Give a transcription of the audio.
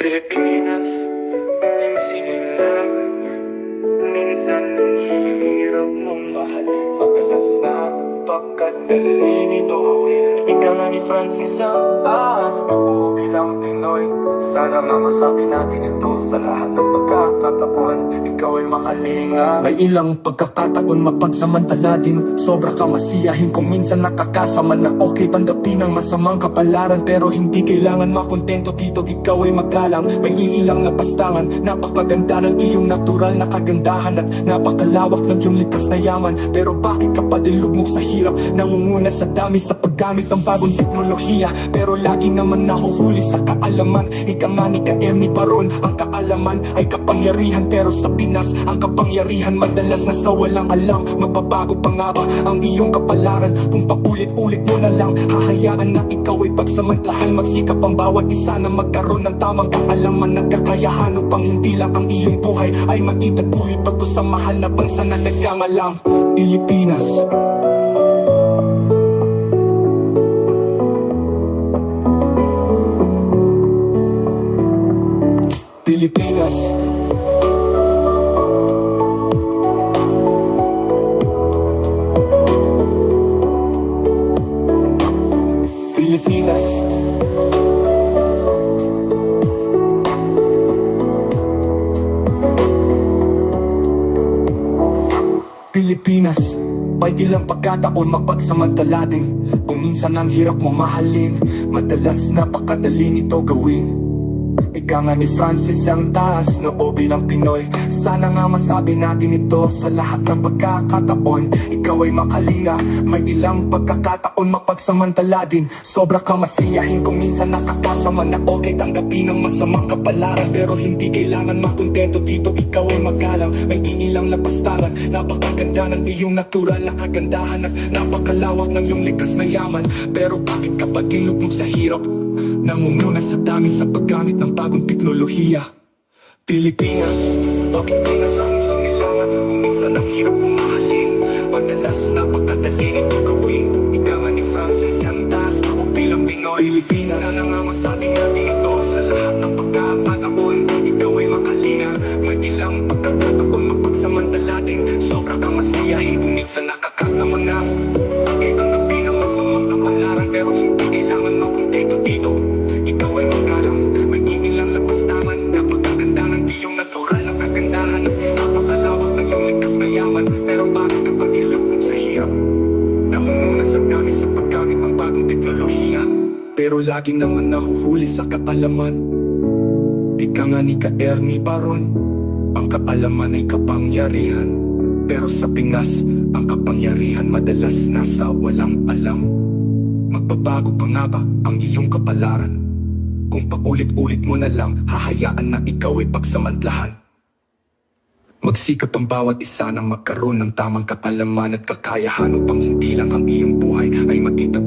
Pilipinas, ating sinilang. Minsan ang hirap mong mahalin. Madalas na pagkadali nito. Ika nga ni Francis ang ahas na buo bilang Pinoy. Sana nga masabi natin ito sa lahat ng pagkakataon. Ikaw ay makalinga. May ilang pagkakataon mapagsamantala din. Sobra ka masiyahin kung minsan nakakasama na okay tanggapin ang masamang kapalaran. Pero hindi kailangan makontento dito, ikaw ay magalang. May ilang napastangan, napakaganda ng iyong natural na kagandahan. At napakalawak ng iyong likas na yaman. Pero bakit ka pa din lugmok sa hirap? Nangunguna sa dami sa paggamit ng bagong teknolohiya. Pero lagi naman nahuhuli sa kaalaman. Ika nga ni Ernie Baron, ang kaalaman ay kapangyarihan. Pero sa Pinas, ang kapangyarihan madalas nasa walang alam. Magbabago pa nga ba ang iyong kapalaran? Kung paulit-ulit mo na lang hahayaan na ikaw ay pagsamantlahan. Magsikap ang bawat isa na magkaroon ng tamang kaalaman at kakayahan upang hindi lang ang iyong buhay ay maitatuyot pagko sa mahal na bansa na nagkangalang Pilipinas. Pilipinas. Pilipinas. Pilipinas. May ilang pagkataon mapagsamantala din. Kung minsan ang hirap mo mahalin, madalas napakadali nito gawin. Ika nga ni Francis ang taas na o bilang Pinoy. Sana nga masabi natin ito sa lahat ng pagkakataon. Ikaw ay makalinga. May ilang pagkakataon mapagsamantala din. Sobra ka masiyahin kung minsan nakakasama na okay tanggapin ang masamang kapalaran. Pero hindi kailangan makontento dito, ikaw ay magalang. May ilang napastangan, napakaganda ng iyong natural na kagandahan. At napakalawak ng iyong likas na yaman. Pero bakit ka pa din lugmok sa hirap? Nangunguna sa dami sa paggamit ng bagong teknolohiya. Pilipinas. Pilipinas ang sinilangan. Kung minsan ang hirap mong mahalin, madalas napakadali nito gawin. Ika nga ni Francis ang taas o bilang Pinoy. Pilipinas. Sana nga masabi natin ito sa lahat ng pagkakataon. Ikaw ay makalinga. May ilang pagkakataon mapagsamantala din. Sobra kang masiyahin kung minsan nakakasama na. Bakit ang gabi ng masamang kapalaran? Pero hindi kailangan makontento dito. Ikaw ay magalang. May ilang lapastangan. Napakaganda ng iyong natural na kagandahan. Napakalawak ng iyong likas na yaman. Pero bakit ka pa ilugmok sa hirap? Nangunguna sa dami sa paggamit ng bagong teknolohiya. Pero laging naman nahuhuli sa kaalaman. Ika nga ni Ernie Baron, ang kaalaman ay kapangyarihan. Pero sa Pinas, ang kapangyarihan madalas nasa walang alam. Magbabago pa nga ba ang iyong kapalaran? Kung paulit-ulit mo na lang hahayaan na ikaw ay pagsamantlahan. Magsikap ang bawat isa na magkaroon ng tamang kapalaman at kakayahan upang hindi lang ang iyong buhay ay makita